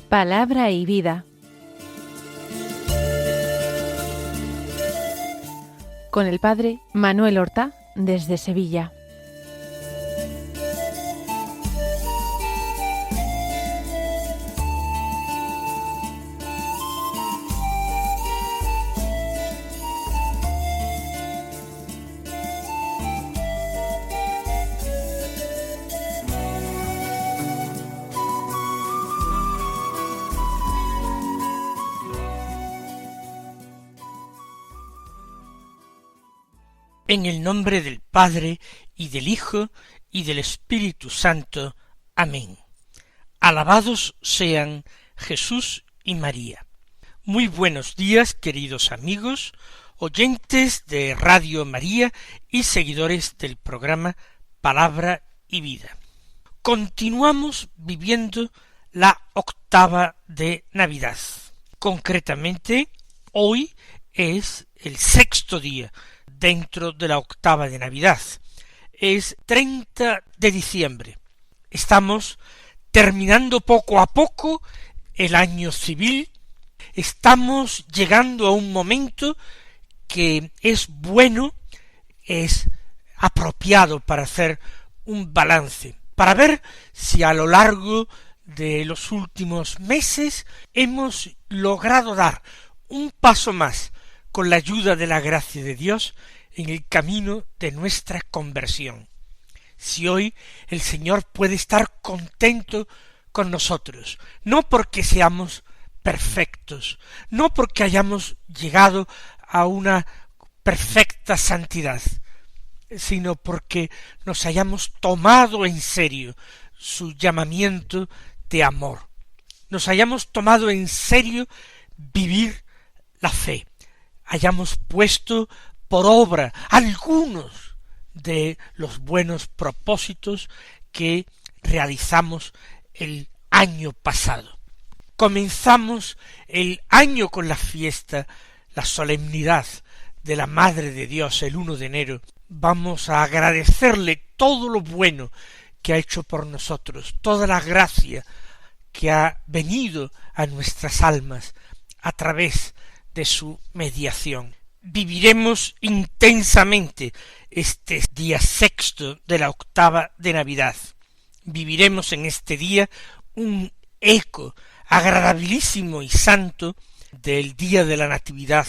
Palabra y vida. Con el padre Manuel Horta, desde Sevilla. En el nombre del Padre, y del Hijo, y del Espíritu Santo. Amén. Alabados sean Jesús y María. Muy buenos días, queridos amigos, oyentes de Radio María y seguidores del programa Palabra y Vida. Continuamos viviendo la octava de Navidad. Concretamente, hoy es el sexto día dentro de la octava de Navidad. Es 30 de diciembre. Estamos terminando poco a poco el año civil. Estamos llegando a un momento que es bueno, es apropiado para hacer un balance, para ver si a lo largo de los últimos meses hemos logrado dar un paso más con la ayuda de la gracia de Dios en el camino de nuestra conversión. Si hoy el Señor puede estar contento con nosotros, no porque seamos perfectos, no porque hayamos llegado a una perfecta santidad, sino porque nos hayamos tomado en serio su llamamiento de amor, nos hayamos tomado en serio vivir la fe, hayamos puesto por obra algunos de los buenos propósitos que realizamos el año pasado. Comenzamos el año con la fiesta, la solemnidad de la Madre de Dios el 1 de enero. Vamos a agradecerle todo lo bueno que ha hecho por nosotros, toda la gracia que ha venido a nuestras almas a través de su mediación. Viviremos intensamente este día sexto de la octava de Navidad. Viviremos en este día un eco agradabilísimo y santo del día de la Natividad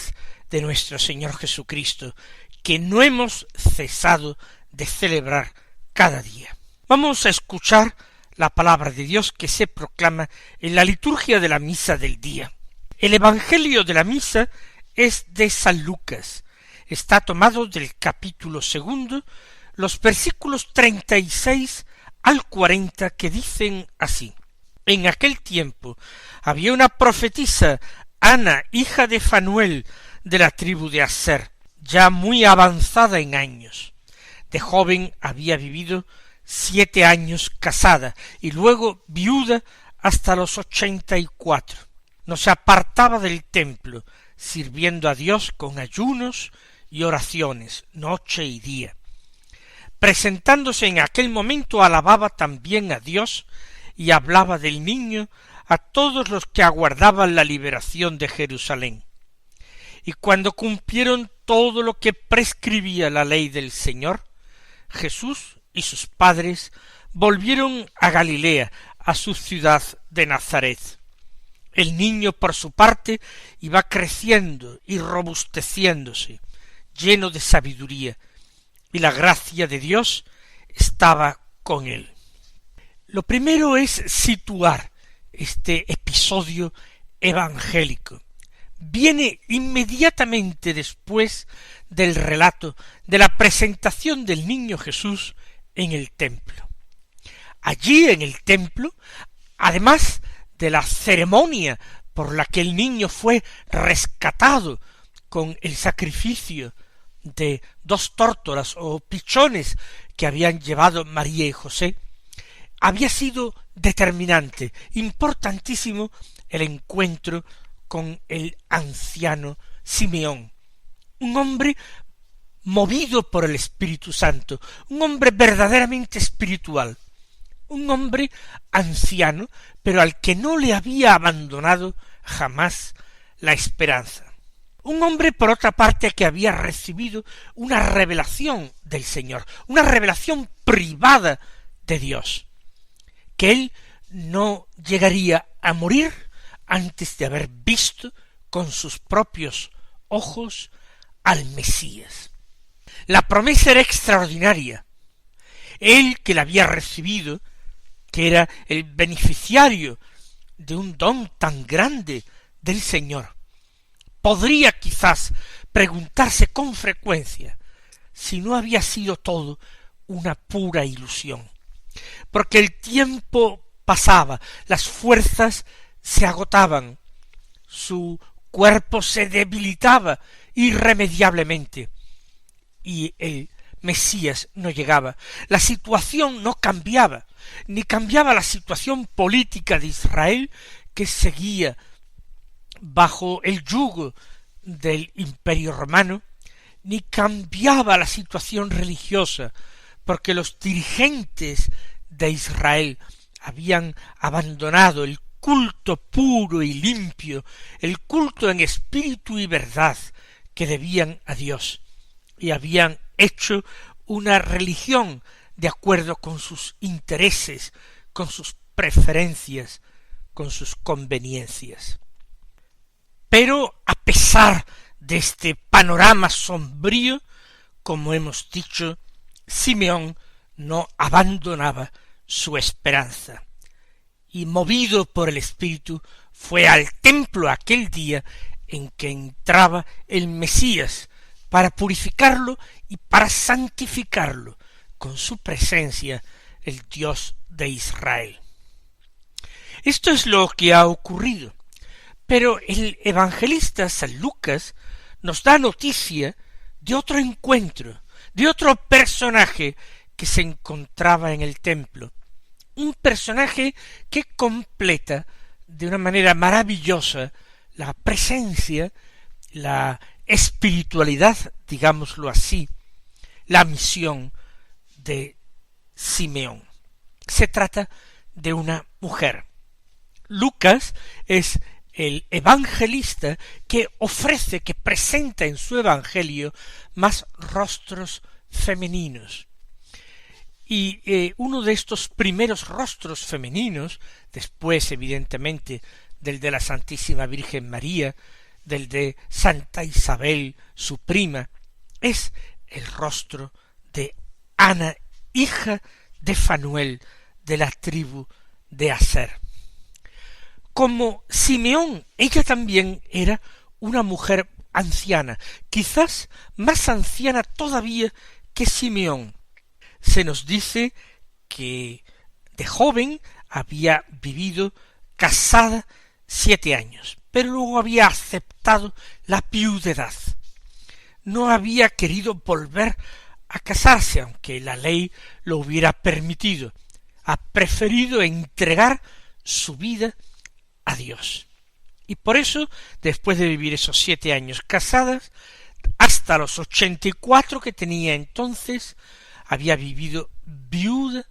de nuestro Señor Jesucristo, que no hemos cesado de celebrar cada día. Vamos a escuchar la palabra de Dios que se proclama en la liturgia de la misa del día. El Evangelio de la misa es de San Lucas. Está tomado del capítulo 2, los versículos 36 al 40, que dicen así: En aquel tiempo había una profetisa, Ana, hija de Fanuel, de la tribu de Aser, ya muy avanzada en años. De joven había vivido 7 años casada, y luego viuda hasta los 84. No se apartaba del templo, sirviendo a Dios con ayunos y oraciones, noche y día. Presentándose en aquel momento, alababa también a Dios y hablaba del niño a todos los que aguardaban la liberación de Jerusalén. Y cuando cumplieron todo lo que prescribía la ley del Señor, Jesús y sus padres volvieron a Galilea, a su ciudad de Nazaret. El niño, por su parte, iba creciendo y robusteciéndose, lleno de sabiduría, y la gracia de Dios estaba con él. Lo primero es situar este episodio evangélico. Viene inmediatamente después del relato de la presentación del niño Jesús en el templo. Allí en el templo, además de la ceremonia por la que el niño fue rescatado con el sacrificio de 2 tórtolas o pichones que habían llevado María y José, había sido determinante, importantísimo, el encuentro con el anciano Simeón, un hombre movido por el Espíritu Santo, un hombre verdaderamente espiritual, un hombre anciano, pero al que no le había abandonado jamás la esperanza. Un hombre, por otra parte, que había recibido una revelación del Señor, una revelación privada de Dios, que él no llegaría a morir antes de haber visto con sus propios ojos al Mesías. La promesa era extraordinaria. Él, que la había recibido, que era el beneficiario de un don tan grande del Señor, podría quizás preguntarse con frecuencia si no había sido todo una pura ilusión, porque el tiempo pasaba, las fuerzas se agotaban, su cuerpo se debilitaba irremediablemente, y el Mesías no llegaba. La situación no cambiaba, ni cambiaba la situación política de Israel, que seguía bajo el yugo del Imperio Romano, ni cambiaba la situación religiosa, porque los dirigentes de Israel habían abandonado el culto puro y limpio, el culto en espíritu y verdad que debían a Dios, y habían hecho una religión de acuerdo con sus intereses, con sus preferencias, con sus conveniencias. Pero a pesar de este panorama sombrío, como hemos dicho, Simeón no abandonaba su esperanza, y movido por el Espíritu fue al templo aquel día en que entraba el Mesías, para purificarlo y para santificarlo con su presencia, el Dios de Israel. Esto es lo que ha ocurrido, pero el evangelista San Lucas nos da noticia de otro encuentro, de otro personaje que se encontraba en el templo, un personaje que completa de una manera maravillosa la presencia, la espiritualidad, digámoslo así, la misión de Simeón. Se trata de una mujer. Lucas es el evangelista que ofrece, que presenta en su evangelio más rostros femeninos. Y uno de estos primeros rostros femeninos, después evidentemente del de la Santísima Virgen María, del de Santa Isabel, su prima, es el rostro de Ana, hija de Fanuel, de la tribu de Aser. Como Simeón, ella también era una mujer anciana, quizás más anciana todavía que Simeón. Se nos dice que de joven había vivido casada 7 años, pero luego había aceptado la viudedad. No había querido volver a casarse, aunque la ley lo hubiera permitido. Ha preferido entregar su vida a Dios. Y por eso, después de vivir esos 7 años casadas, hasta los 84 que tenía entonces, había vivido viuda,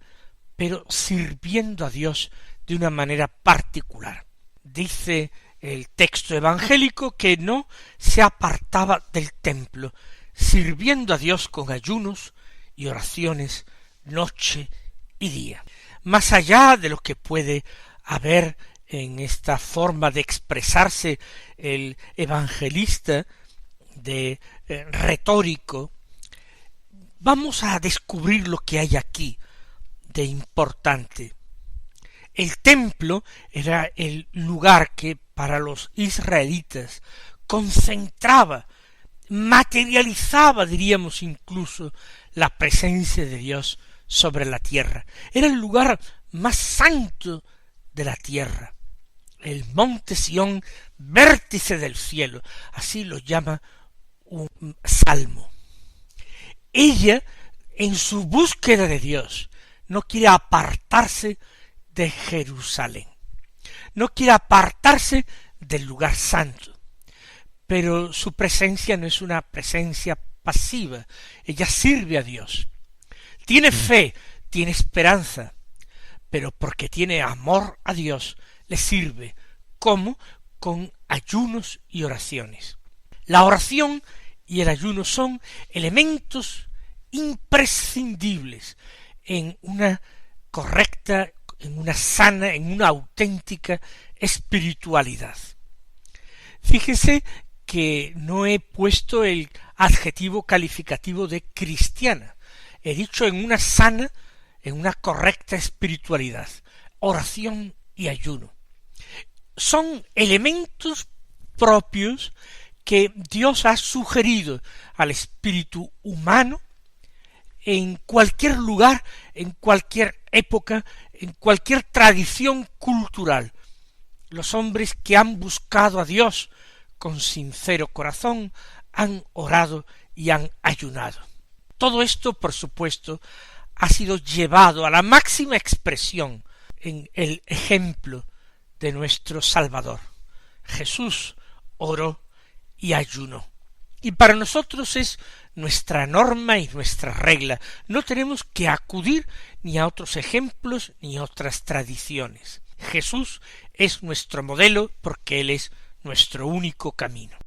pero sirviendo a Dios de una manera particular. Dice el texto evangélico que no se apartaba del templo, sirviendo a Dios con ayunos y oraciones noche y día. Más allá de lo que puede haber en esta forma de expresarse el evangelista de retórico, vamos a descubrir lo que hay aquí de importante. El templo era el lugar que para los israelitas concentraba, materializaba, diríamos incluso, la presencia de Dios sobre la tierra. Era el lugar más santo de la tierra. El monte Sión, vértice del cielo, así lo llama un salmo. Ella, en su búsqueda de Dios, no quiere apartarse de Jerusalén, no quiere apartarse del lugar santo. Pero su presencia no es una presencia pasiva, ella sirve a Dios. Tiene fe, tiene esperanza, pero porque tiene amor a Dios, le sirve. ¿Cómo? Con ayunos y oraciones. La oración y el ayuno son elementos imprescindibles en una correcta, en una sana, en una auténtica espiritualidad. Fíjese que no he puesto el adjetivo calificativo de cristiana. He dicho en una sana, en una correcta espiritualidad, oración y ayuno. Son elementos propios que Dios ha sugerido al espíritu humano en cualquier lugar, en cualquier época, en cualquier tradición cultural. Los hombres que han buscado a Dios con sincero corazón han orado y han ayunado. Todo esto, por supuesto, ha sido llevado a la máxima expresión en el ejemplo de nuestro Salvador. Jesús oró y ayunó. Y para nosotros es nuestra norma y nuestra regla. No tenemos que acudir ni a otros ejemplos ni a otras tradiciones. Jesús es nuestro modelo porque Él es nuestro único camino.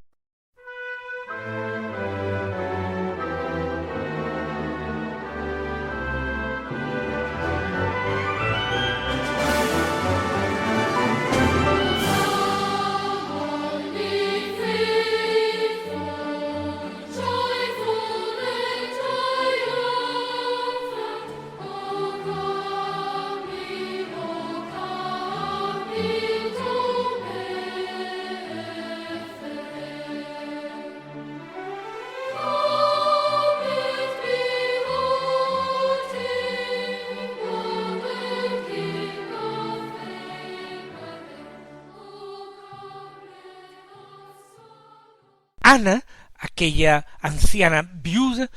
Ana, aquella anciana viuda,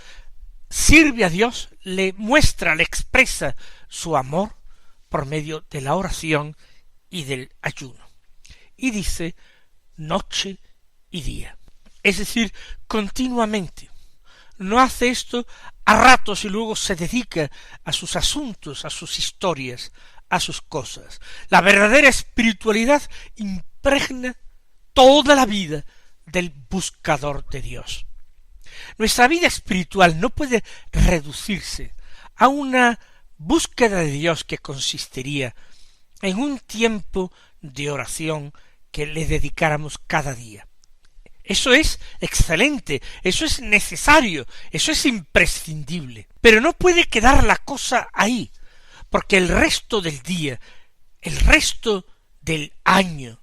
sirve a Dios, le muestra, le expresa su amor por medio de la oración y del ayuno. Y dice noche y día. Es decir, continuamente. No hace esto a ratos y luego se dedica a sus asuntos, a sus historias, a sus cosas. La verdadera espiritualidad impregna toda la vida del buscador de Dios. Nuestra vida espiritual no puede reducirse a una búsqueda de Dios que consistiría en un tiempo de oración que le dedicáramos cada día. Eso es excelente, eso es necesario, eso es imprescindible, pero no puede quedar la cosa ahí, porque el resto del día, el resto del año,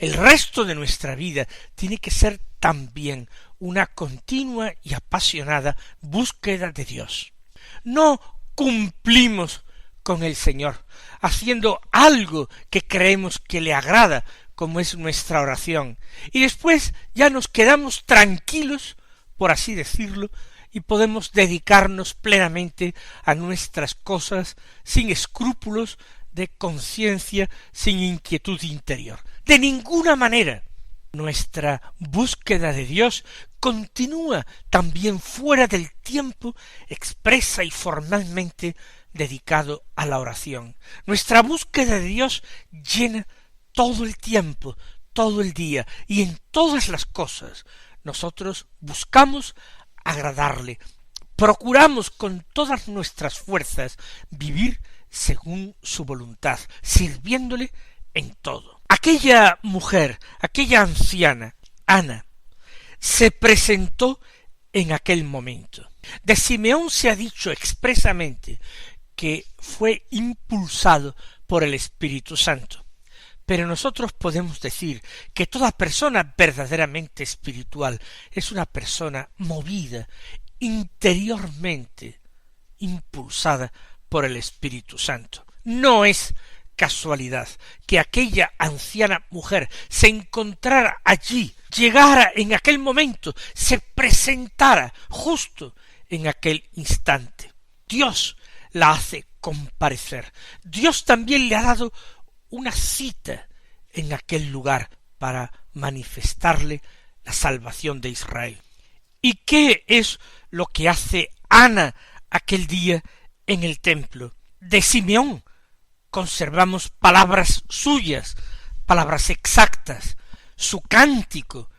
el resto de nuestra vida tiene que ser también una continua y apasionada búsqueda de Dios. No cumplimos con el Señor, haciendo algo que creemos que le agrada, como es nuestra oración, y después ya nos quedamos tranquilos, por así decirlo, y podemos dedicarnos plenamente a nuestras cosas sin escrúpulos de conciencia, sin inquietud interior. De ninguna manera. Nuestra búsqueda de Dios continúa también fuera del tiempo expresa y formalmente dedicado a la oración. Nuestra búsqueda de Dios llena todo el tiempo, todo el día, y en todas las cosas nosotros buscamos agradarle, procuramos con todas nuestras fuerzas vivir según su voluntad, sirviéndole en todo. Aquella mujer, aquella anciana, Ana, se presentó en aquel momento. De Simeón se ha dicho expresamente que fue impulsado por el Espíritu Santo. Pero nosotros podemos decir que toda persona verdaderamente espiritual es una persona movida, interiormente impulsada por el Espíritu Santo. No es casualidad que aquella anciana mujer se encontrara allí, llegara en aquel momento, se presentara justo en aquel instante. Dios la hace comparecer. Dios también le ha dado una cita en aquel lugar para manifestarle la salvación de Israel. ¿Y qué es lo que hace Ana aquel día en el templo? De Simeón conservamos palabras suyas, palabras exactas, su cántico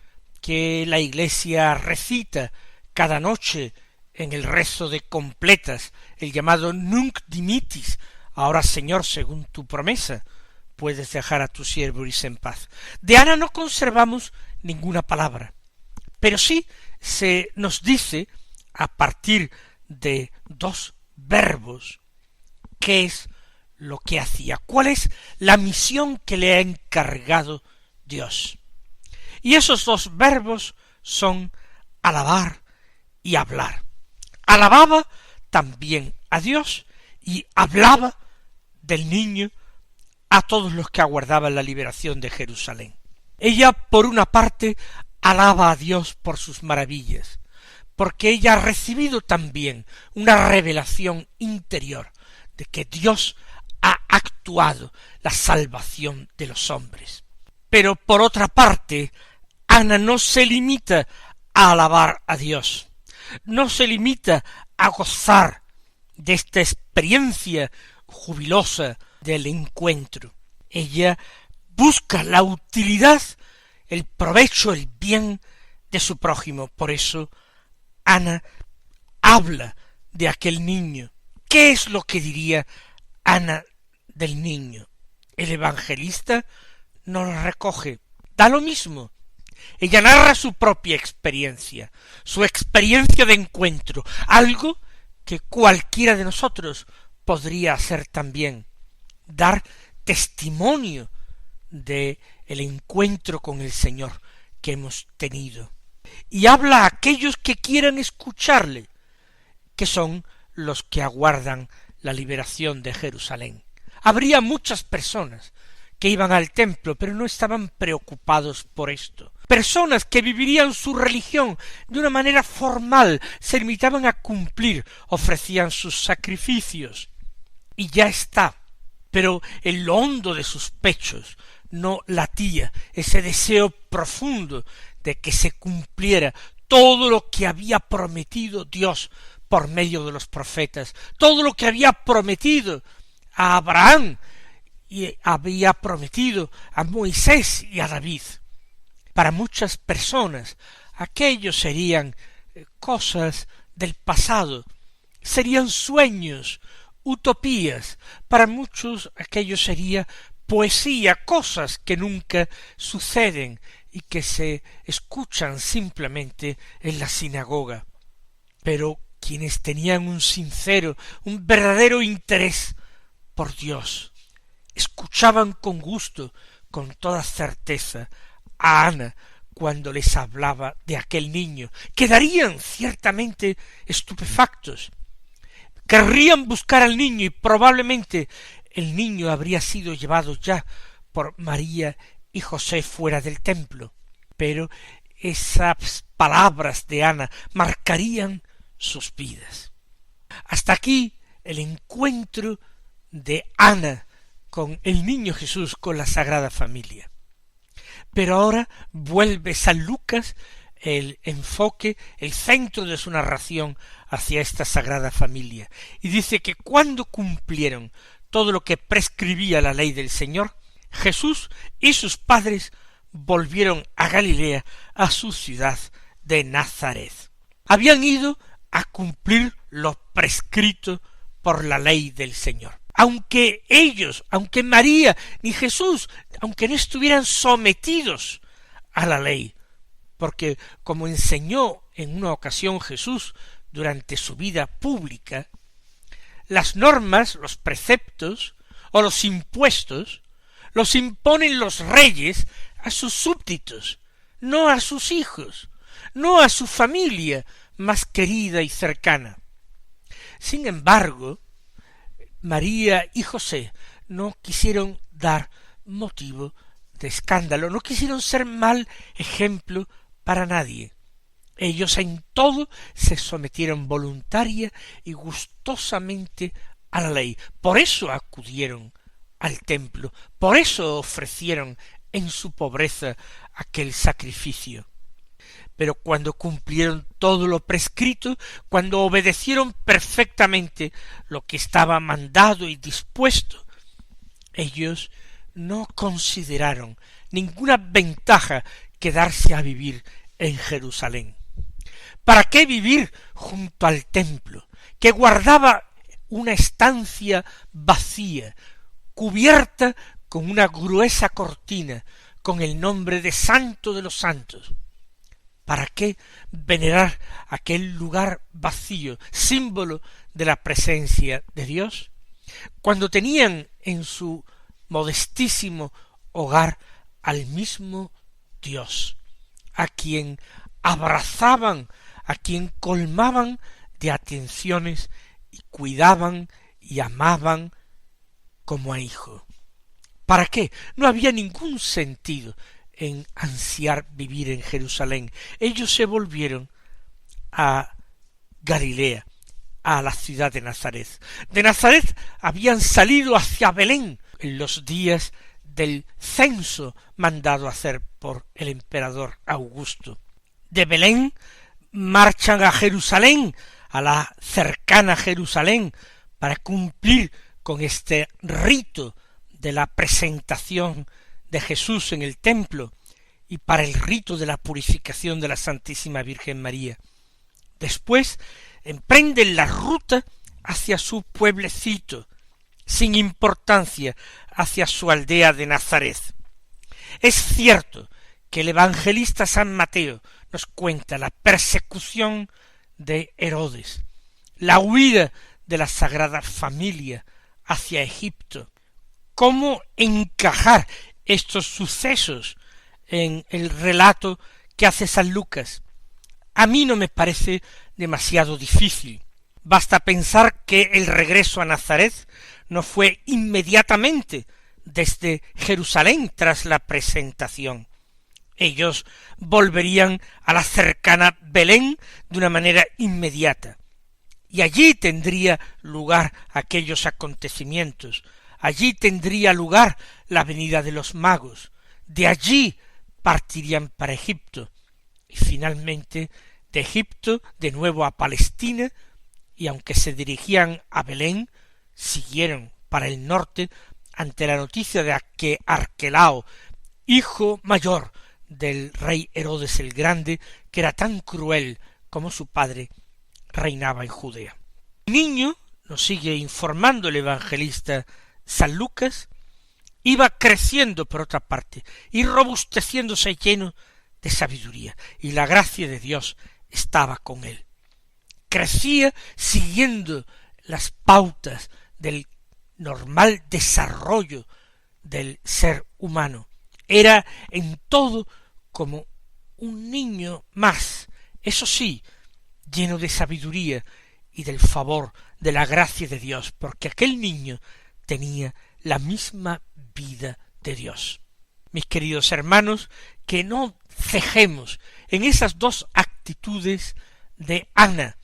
que la Iglesia recita cada noche en el rezo de completas, el llamado Nunc Dimittis, ahora Señor, según tu promesa, puedes dejar a tu siervo irse en paz. De Ana no conservamos ninguna palabra, pero sí se nos dice, a partir de dos verbos, qué es lo que hacía, cuál es la misión que le ha encargado Dios. Y esos dos verbos son alabar y hablar. Alababa también a Dios y hablaba del niño a todos los que aguardaban la liberación de Jerusalén. Ella, por una parte, alaba a Dios por sus maravillas, porque ella ha recibido también una revelación interior de que Dios ha actuado la salvación de los hombres. Pero por otra parte, Ana no se limita a alabar a Dios, no se limita a gozar de esta experiencia jubilosa del encuentro. Ella busca la utilidad, el provecho, el bien de su prójimo. Por eso Ana habla de aquel niño. ¿Qué es lo que diría Ana del niño? El evangelista no lo recoge, da lo mismo. Ella narra su propia experiencia, su experiencia de encuentro, algo que cualquiera de nosotros podría hacer también, dar testimonio de el encuentro con el Señor que hemos tenido. Y habla a aquellos que quieran escucharle, que son los que aguardan la liberación de Jerusalén. Habría muchas personas que iban al templo, pero no estaban preocupados por esto. Personas que vivirían su religión de una manera formal, se limitaban a cumplir, ofrecían sus sacrificios, y ya está. Pero en lo hondo de sus pechos no latía ese deseo profundo de que se cumpliera todo lo que había prometido Dios por medio de los profetas, todo lo que había prometido a Abraham y había prometido a Moisés y a David. Para muchas personas aquellos serían cosas del pasado, serían sueños, utopías. Para muchos aquello sería poesía, cosas que nunca suceden y que se escuchan simplemente en la sinagoga. Pero quienes tenían un sincero, un verdadero interés por Dios, escuchaban con gusto, con toda certeza, a Ana cuando les hablaba de aquel niño. Quedarían ciertamente estupefactos. Querrían buscar al niño y probablemente el niño habría sido llevado ya por María y José fuera del templo. Pero esas palabras de Ana marcarían sus vidas. Hasta aquí el encuentro de Ana con el niño Jesús, con la Sagrada Familia. Pero ahora vuelve San Lucas el enfoque, el centro de su narración hacia esta Sagrada Familia, y dice que cuando cumplieron todo lo que prescribía la ley del Señor, Jesús y sus padres volvieron a Galilea, a su ciudad de Nazaret. Habían ido a cumplir lo prescrito por la ley del Señor. Aunque ellos, aunque María ni Jesús, aunque no estuvieran sometidos a la ley, porque como enseñó en una ocasión Jesús durante su vida pública, las normas, los preceptos o los impuestos los imponen los reyes a sus súbditos, no a sus hijos, no a su familia más querida y cercana. Sin embargo, María y José no quisieron dar motivo de escándalo, no quisieron ser mal ejemplo para nadie. Ellos en todo se sometieron voluntaria y gustosamente a la ley. Por eso acudieron al templo, por eso ofrecieron en su pobreza aquel sacrificio. Pero cuando cumplieron todo lo prescrito, cuando obedecieron perfectamente lo que estaba mandado y dispuesto, ellos no consideraron ninguna ventaja quedarse a vivir en Jerusalén. ¿Para qué vivir junto al templo, que guardaba una estancia vacía, cubierta con una gruesa cortina, con el nombre de Santo de los Santos? ¿Para qué venerar aquel lugar vacío, símbolo de la presencia de Dios, cuando tenían en su modestísimo hogar al mismo Dios, a quien abrazaban, a quien colmaban de atenciones y cuidaban y amaban como a hijo? ¿Para qué? No había ningún sentido en ansiar vivir en Jerusalén. Ellos se volvieron a Galilea, a la ciudad de Nazaret. De Nazaret habían salido hacia Belén en los días del censo mandado hacer por el emperador Augusto. De Belén marchan a Jerusalén, a la cercana Jerusalén, para cumplir con este rito de la presentación de Jesús en el templo y para el rito de la purificación de la Santísima Virgen María. Después emprenden la ruta hacia su pueblecito, sin importancia, hacia su aldea de Nazaret. Es cierto que el evangelista San Mateo nos cuenta la persecución de Herodes, la huida de la Sagrada Familia hacia Egipto, cómo encajar estos sucesos en el relato que hace San Lucas. A mí no me parece demasiado difícil. Basta pensar que el regreso a Nazaret no fue inmediatamente desde Jerusalén tras la presentación. Ellos volverían a la cercana Belén de una manera inmediata, y allí tendría lugar aquellos acontecimientos. Allí tendría lugar la venida de los magos, de allí partirían para Egipto, y finalmente de Egipto de nuevo a Palestina, y aunque se dirigían a Belén, siguieron para el norte ante la noticia de que Arquelao, hijo mayor del rey Herodes el Grande, que era tan cruel como su padre, reinaba en Judea. El niño, nos sigue informando el evangelista San Lucas, iba creciendo por otra parte y robusteciéndose lleno de sabiduría, y la gracia de Dios estaba con él. Crecía siguiendo las pautas del normal desarrollo del ser humano. Era en todo como un niño más, eso sí, lleno de sabiduría y del favor de la gracia de Dios, porque aquel niño tenía la misma vida de Dios. Mis queridos hermanos, que no cejemos en esas dos actitudes de Ana,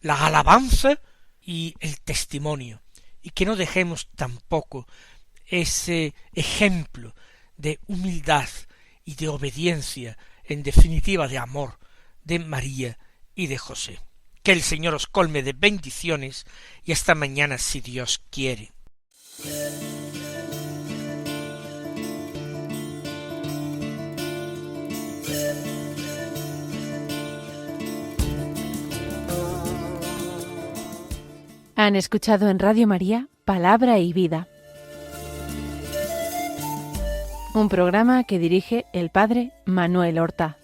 la alabanza y el testimonio, y que no dejemos tampoco ese ejemplo de humildad y de obediencia, en definitiva de amor, de María y de José. Que el Señor os colme de bendiciones y hasta mañana si Dios quiere. Han escuchado en Radio María Palabra y Vida, un programa que dirige el Padre Manuel Horta.